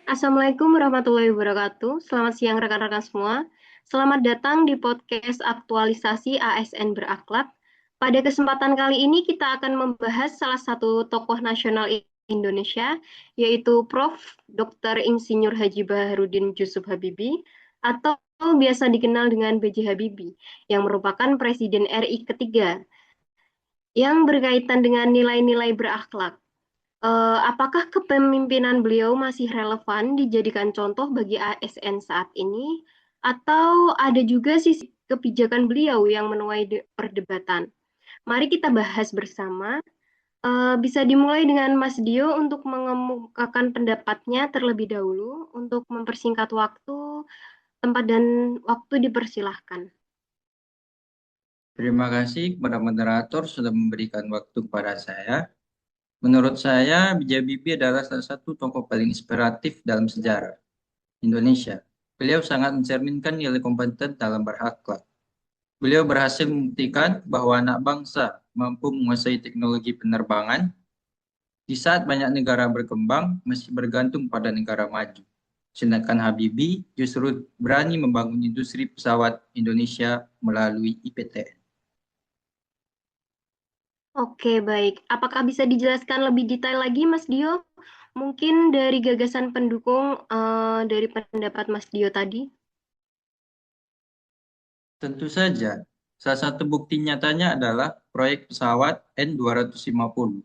Assalamualaikum warahmatullahi wabarakatuh. Selamat siang rekan-rekan semua. Selamat datang di podcast aktualisasi ASN berakhlak. Pada kesempatan kali ini kita akan membahas salah satu tokoh nasional Indonesia, yaitu Prof. Dr. Insinyur Haji Baharudin Yusuf Habibie atau biasa dikenal dengan B.J. Habibie, yang merupakan Presiden RI ketiga yang berkaitan dengan nilai-nilai berakhlak. Apakah kepemimpinan beliau masih relevan dijadikan contoh bagi ASN saat ini, atau ada juga sisi kebijakan beliau yang menuai perdebatan? Mari kita bahas bersama. Bisa dimulai dengan Mas Dio untuk mengemukakan pendapatnya terlebih dahulu untuk mempersingkat waktu, tempat dan waktu dipersilahkan. Terima kasih kepada moderator sudah memberikan waktu kepada saya. Menurut saya, B.J. Habibie adalah salah satu tokoh paling inspiratif dalam sejarah Indonesia. Beliau sangat mencerminkan nilai kompeten dalam berakhlak. Beliau berhasil membuktikan bahwa anak bangsa mampu menguasai teknologi penerbangan di saat banyak negara berkembang masih bergantung pada negara maju. Sedangkan Habibie justru berani membangun industri pesawat Indonesia melalui IPTN. Oke, baik. Apakah bisa dijelaskan lebih detail lagi, Mas Dio? Mungkin dari gagasan pendukung dari pendapat Mas Dio tadi. Tentu saja, salah satu bukti nyatanya adalah proyek pesawat N250.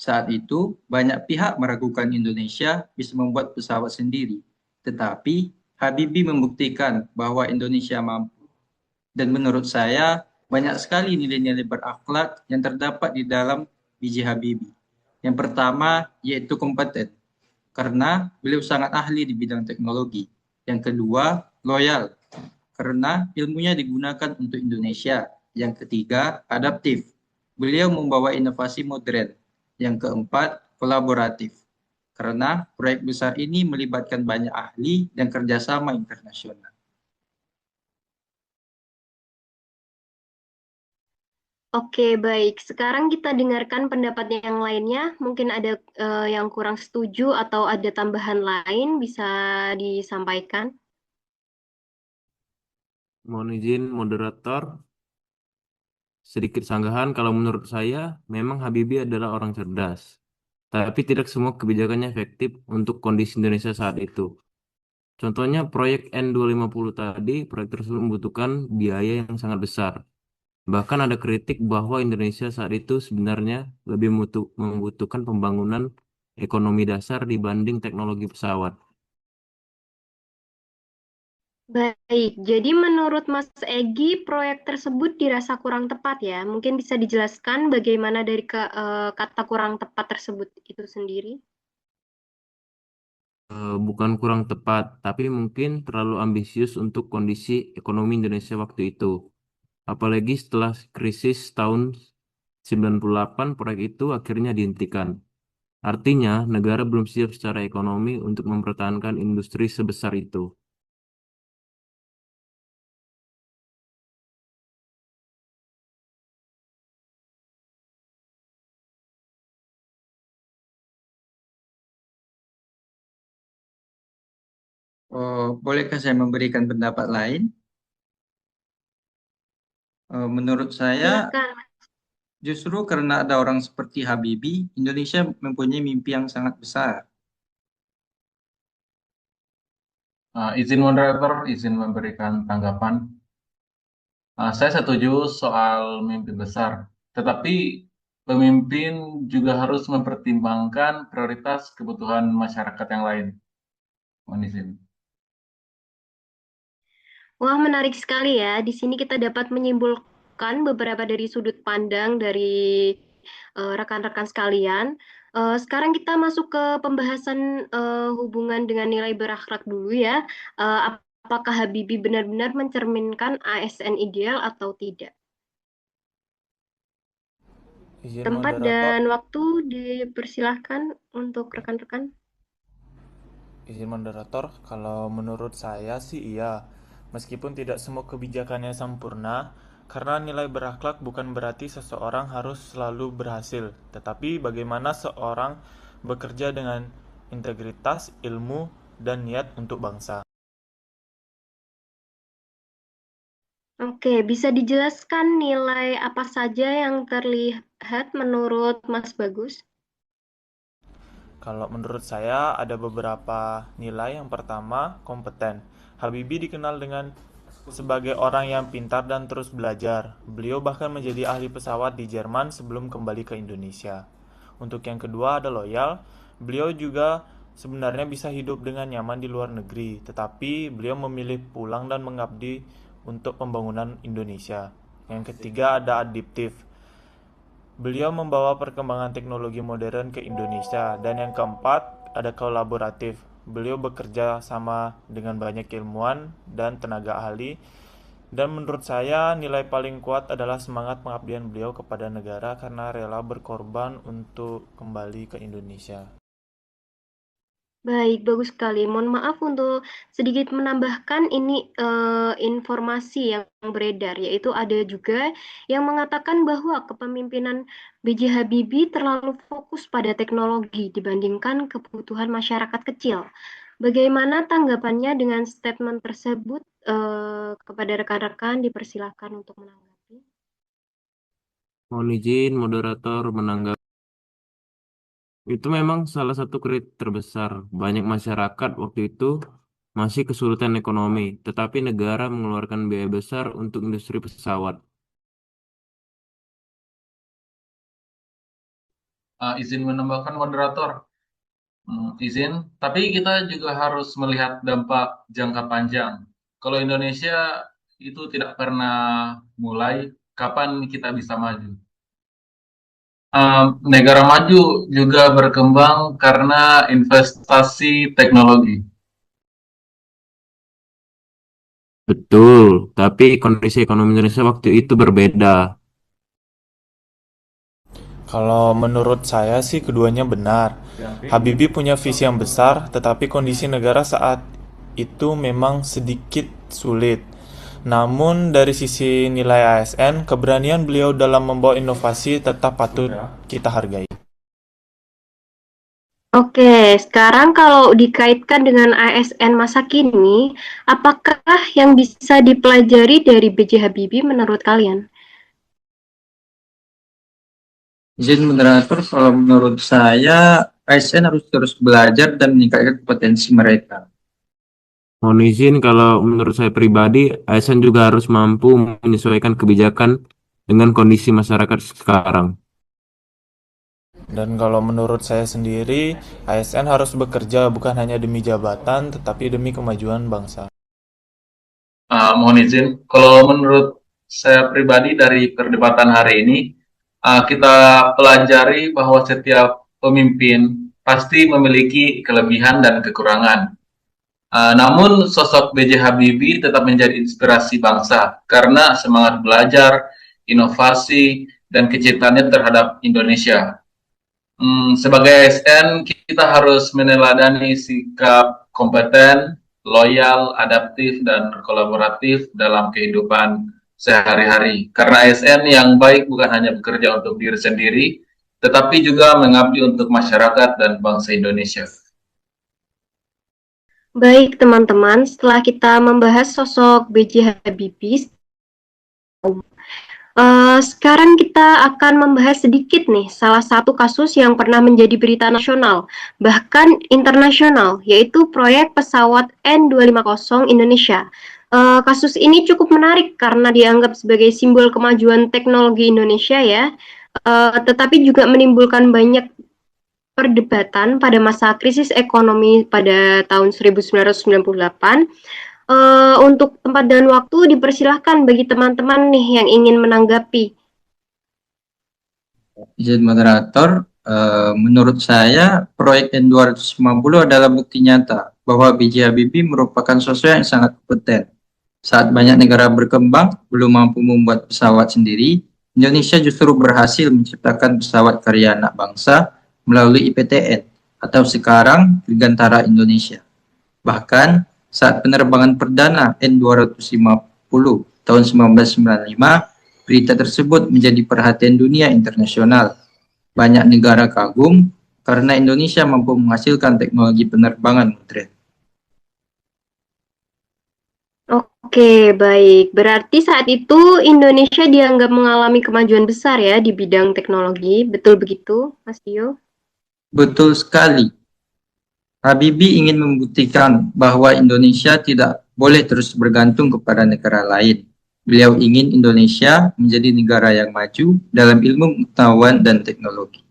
Saat itu, banyak pihak meragukan Indonesia bisa membuat pesawat sendiri. Tetapi, Habibie membuktikan bahwa Indonesia mampu. Dan menurut saya, banyak sekali nilai-nilai berakhlak yang terdapat di dalam B.J. Habibie. Yang pertama, yaitu kompeten, karena beliau sangat ahli di bidang teknologi. Yang kedua, loyal, karena ilmunya digunakan untuk Indonesia. Yang ketiga, adaptif. Beliau membawa inovasi modern. Yang keempat, kolaboratif. Karena proyek besar ini melibatkan banyak ahli dan kerjasama internasional. Oke, baik. Sekarang kita dengarkan pendapat yang lainnya. Mungkin ada yang kurang setuju atau ada tambahan lain bisa disampaikan. Mohon izin moderator, sedikit sanggahan kalau menurut saya memang Habibie adalah orang cerdas, tapi tidak semua kebijakannya efektif untuk kondisi Indonesia saat itu. Contohnya proyek N250 tadi, proyek tersebut membutuhkan biaya yang sangat besar. Bahkan ada kritik bahwa Indonesia saat itu sebenarnya lebih membutuhkan pembangunan ekonomi dasar dibanding teknologi pesawat. Baik, jadi menurut Mas Egi, proyek tersebut dirasa kurang tepat ya. Mungkin bisa dijelaskan bagaimana dari kata kurang tepat tersebut itu sendiri. Bukan kurang tepat, tapi mungkin terlalu ambisius untuk kondisi ekonomi Indonesia waktu itu. Apalagi setelah krisis tahun 98, proyek itu akhirnya dihentikan. Artinya, negara belum siap secara ekonomi untuk mempertahankan industri sebesar itu. Bolehkah saya memberikan pendapat lain? Menurut saya, Silakan. justru karena ada orang seperti Habibie, Indonesia mempunyai mimpi yang sangat besar. Izin moderator, izin memberikan tanggapan. Saya setuju soal mimpi besar, tetapi pemimpin juga harus mempertimbangkan prioritas kebutuhan masyarakat yang lain. Mohon izin. Wah, menarik sekali ya. Di sini kita dapat menyimpulkan beberapa dari sudut pandang dari rekan-rekan sekalian. Sekarang kita masuk ke pembahasan hubungan dengan nilai berakhlak dulu ya. Apakah Habibie benar-benar mencerminkan ASN ideal atau tidak? Izin Tempat moderator, dan waktu dipersilahkan untuk rekan-rekan. kalau menurut saya sih iya. Meskipun tidak semua kebijakannya sempurna, karena nilai berakhlak bukan berarti seseorang harus selalu berhasil, tetapi bagaimana seorang bekerja dengan integritas, ilmu, dan niat untuk bangsa. Oke, bisa dijelaskan nilai apa saja yang terlihat menurut Mas Bagus? Kalau menurut saya ada beberapa nilai. Yang pertama, kompeten. Habibie dikenal dengan sebagai orang yang pintar dan terus belajar. Beliau bahkan menjadi ahli pesawat di Jerman sebelum kembali ke Indonesia. Untuk yang kedua ada loyal. Beliau juga sebenarnya bisa hidup dengan nyaman di luar negeri, tetapi beliau memilih pulang dan mengabdi untuk pembangunan Indonesia. Yang ketiga ada adaptif. Beliau membawa perkembangan teknologi modern ke Indonesia. Dan yang keempat, ada kolaboratif. Beliau bekerja sama dengan banyak ilmuwan dan tenaga ahli. Dan menurut saya, nilai paling kuat adalah semangat pengabdian beliau kepada negara karena rela berkorban untuk kembali ke Indonesia. Baik, bagus sekali. Mohon maaf untuk sedikit menambahkan ini informasi yang beredar, yaitu ada juga yang mengatakan bahwa kepemimpinan B.J. Habibie terlalu fokus pada teknologi dibandingkan kebutuhan masyarakat kecil. Bagaimana tanggapannya dengan statement tersebut? Kepada rekan-rekan dipersilakan untuk menanggapi. Mohon izin moderator menanggapi. Itu memang salah satu kritik terbesar. Banyak masyarakat waktu itu masih kesulitan ekonomi, tetapi negara mengeluarkan biaya besar untuk industri pesawat. Izin menambahkan moderator. Izin, tapi kita juga harus melihat dampak jangka panjang. Kalau Indonesia itu tidak pernah mulai, kapan kita bisa maju? Negara maju juga berkembang karena investasi teknologi. Betul, tapi kondisi ekonomi Indonesia waktu itu berbeda. Kalau menurut saya sih keduanya benar. Habibie punya visi yang besar, tetapi kondisi negara saat itu memang sedikit sulit. Namun dari sisi nilai ASN, keberanian beliau dalam membawa inovasi tetap patut kita hargai. Oke, sekarang kalau dikaitkan dengan ASN masa kini, apakah yang bisa dipelajari dari B.J. Habibie menurut kalian? Izin moderator, kalau menurut saya ASN harus terus belajar dan meningkatkan kompetensi mereka. Mohon izin kalau menurut saya pribadi, ASN juga harus mampu menyesuaikan kebijakan dengan kondisi masyarakat sekarang. Dan kalau menurut saya sendiri, ASN harus bekerja bukan hanya demi jabatan, tetapi demi kemajuan bangsa. Mohon izin, kalau menurut saya pribadi dari perdebatan hari ini, kita pelajari bahwa setiap pemimpin pasti memiliki kelebihan dan kekurangan. Namun sosok B.J. Habibie tetap menjadi inspirasi bangsa karena semangat belajar, inovasi, dan kecintaannya terhadap Indonesia. Sebagai ASN, kita harus meneladani sikap kompeten, loyal, adaptif, dan kolaboratif dalam kehidupan sehari-hari. Karena ASN yang baik bukan hanya bekerja untuk diri sendiri, tetapi juga mengabdi untuk masyarakat dan bangsa Indonesia. Baik, teman-teman, setelah kita membahas sosok B.J. Habibie, sekarang kita akan membahas sedikit nih salah satu kasus yang pernah menjadi berita nasional, bahkan internasional, yaitu proyek pesawat N250 Indonesia. Kasus ini cukup menarik karena dianggap sebagai simbol kemajuan teknologi Indonesia ya, tetapi juga menimbulkan banyak perdebatan pada masa krisis ekonomi pada tahun 1998. Untuk tempat dan waktu dipersilahkan bagi teman-teman nih yang ingin menanggapi. Izin moderator, menurut saya proyek N250 adalah bukti nyata bahwa B.J. Habibie merupakan sosok yang sangat kompeten. Saat banyak negara berkembang belum mampu membuat pesawat sendiri, Indonesia justru berhasil menciptakan pesawat karya anak bangsa melalui IPTN atau sekarang Dirgantara Indonesia. Bahkan saat penerbangan perdana N250 tahun 1995, berita tersebut menjadi perhatian dunia internasional. Banyak negara kagum karena Indonesia mampu menghasilkan teknologi penerbangan modern. Oke, baik. Berarti saat itu Indonesia dianggap mengalami kemajuan besar ya di bidang teknologi. Betul begitu, Mas Dio? Betul sekali. Habibie ingin membuktikan bahwa Indonesia tidak boleh terus bergantung kepada negara lain. Beliau ingin Indonesia menjadi negara yang maju dalam ilmu pengetahuan dan teknologi.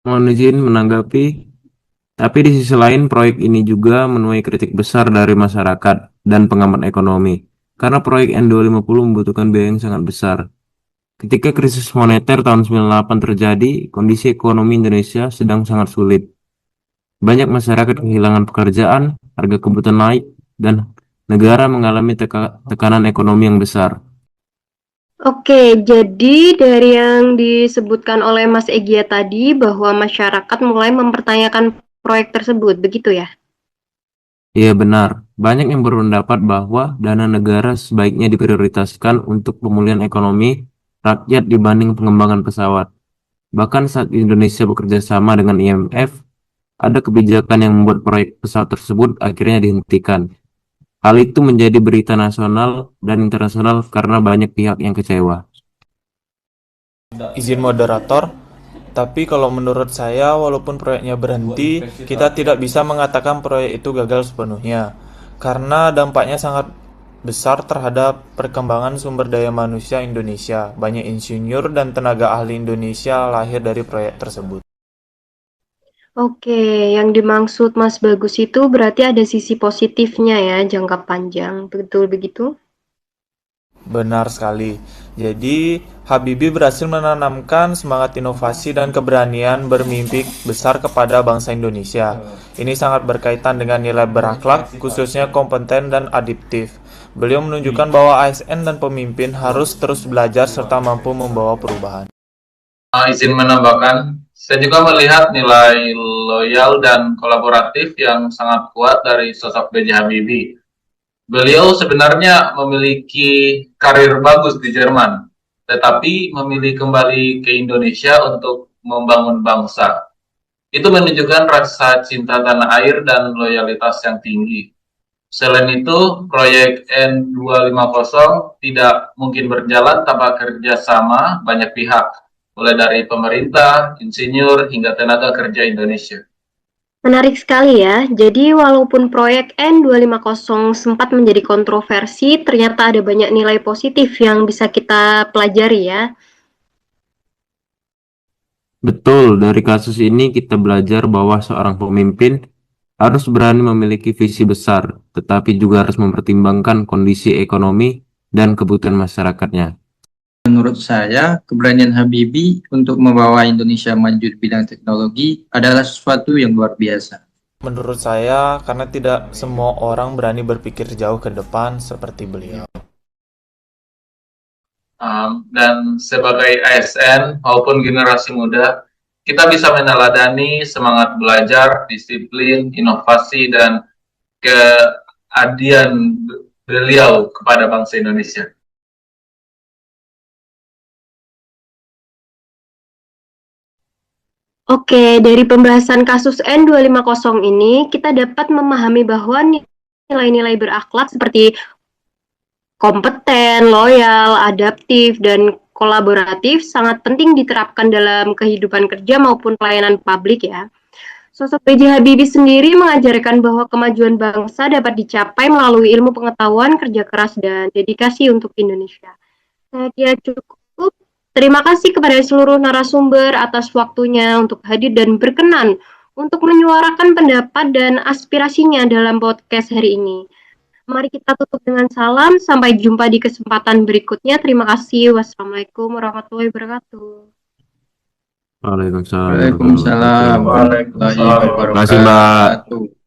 Mohon izin menanggapi, tapi di sisi lain proyek ini juga menuai kritik besar dari masyarakat dan pengamat ekonomi, karena proyek N250 membutuhkan biaya yang sangat besar. Ketika krisis moneter tahun 98 terjadi, kondisi ekonomi Indonesia sedang sangat sulit. Banyak masyarakat kehilangan pekerjaan, harga kebutuhan naik, dan negara mengalami tekanan ekonomi yang besar. Oke, jadi dari yang disebutkan oleh Mas Egya tadi bahwa masyarakat mulai mempertanyakan proyek tersebut, begitu ya? Iya benar, banyak yang berpendapat bahwa dana negara sebaiknya diprioritaskan untuk pemulihan ekonomi rakyat dibanding pengembangan pesawat. Bahkan saat Indonesia bekerja sama dengan IMF, ada kebijakan yang membuat proyek pesawat tersebut akhirnya dihentikan. Hal itu menjadi berita nasional dan internasional karena banyak pihak yang kecewa. Izin moderator, tapi kalau menurut saya, walaupun proyeknya berhenti, kita tidak bisa mengatakan proyek itu gagal sepenuhnya, karena dampaknya sangat besar terhadap perkembangan sumber daya manusia Indonesia. Banyak insinyur dan tenaga ahli Indonesia lahir dari proyek tersebut. Oke, yang dimaksud Mas Bagus itu berarti ada sisi positifnya ya, jangka panjang. Betul begitu? Benar sekali. Jadi, Habibie berhasil menanamkan semangat inovasi dan keberanian bermimpi besar kepada bangsa Indonesia. Ini sangat berkaitan dengan nilai berakhlak, khususnya kompeten dan adaptif. Beliau menunjukkan bahwa ASN dan pemimpin harus terus belajar serta mampu membawa perubahan. Izin menambahkan, saya juga melihat nilai loyal dan kolaboratif yang sangat kuat dari sosok B.J. Habibie. Beliau sebenarnya memiliki karir bagus di Jerman, tetapi memilih kembali ke Indonesia untuk membangun bangsa. Itu menunjukkan rasa cinta tanah air dan loyalitas yang tinggi. Selain itu, proyek N250 tidak mungkin berjalan tanpa kerjasama banyak pihak, mulai dari pemerintah, insinyur, hingga tenaga kerja Indonesia. Menarik sekali ya. Jadi walaupun proyek N250 sempat menjadi kontroversi, ternyata ada banyak nilai positif yang bisa kita pelajari ya. Betul, dari kasus ini kita belajar bahwa seorang pemimpin harus berani memiliki visi besar, tetapi juga harus mempertimbangkan kondisi ekonomi dan kebutuhan masyarakatnya. Menurut saya, keberanian Habibie untuk membawa Indonesia maju di bidang teknologi adalah sesuatu yang luar biasa. Menurut saya, karena tidak semua orang berani berpikir jauh ke depan seperti beliau. Dan sebagai ASN maupun generasi muda, kita bisa meneladani semangat belajar, disiplin, inovasi, dan keabdian beliau kepada bangsa Indonesia. Oke, dari pembahasan kasus N250 ini, kita dapat memahami bahwa nilai-nilai berakhlak seperti kompeten, loyal, adaptif, dan kolaboratif sangat penting diterapkan dalam kehidupan kerja maupun pelayanan publik ya. Sosok B.J. Habibie sendiri mengajarkan bahwa kemajuan bangsa dapat dicapai melalui ilmu pengetahuan, kerja keras, dan dedikasi untuk Indonesia. Saya kira cukup. Terima kasih kepada seluruh narasumber atas waktunya untuk hadir dan berkenan untuk menyuarakan pendapat dan aspirasinya dalam podcast hari ini. Mari kita tutup dengan salam. Sampai jumpa di kesempatan berikutnya. Terima kasih. Wassalamualaikum warahmatullahi wabarakatuh. Waalaikumsalam. Waalaikumsalam warahmatullahi Terima kasih, Mbak. wabarakatuh.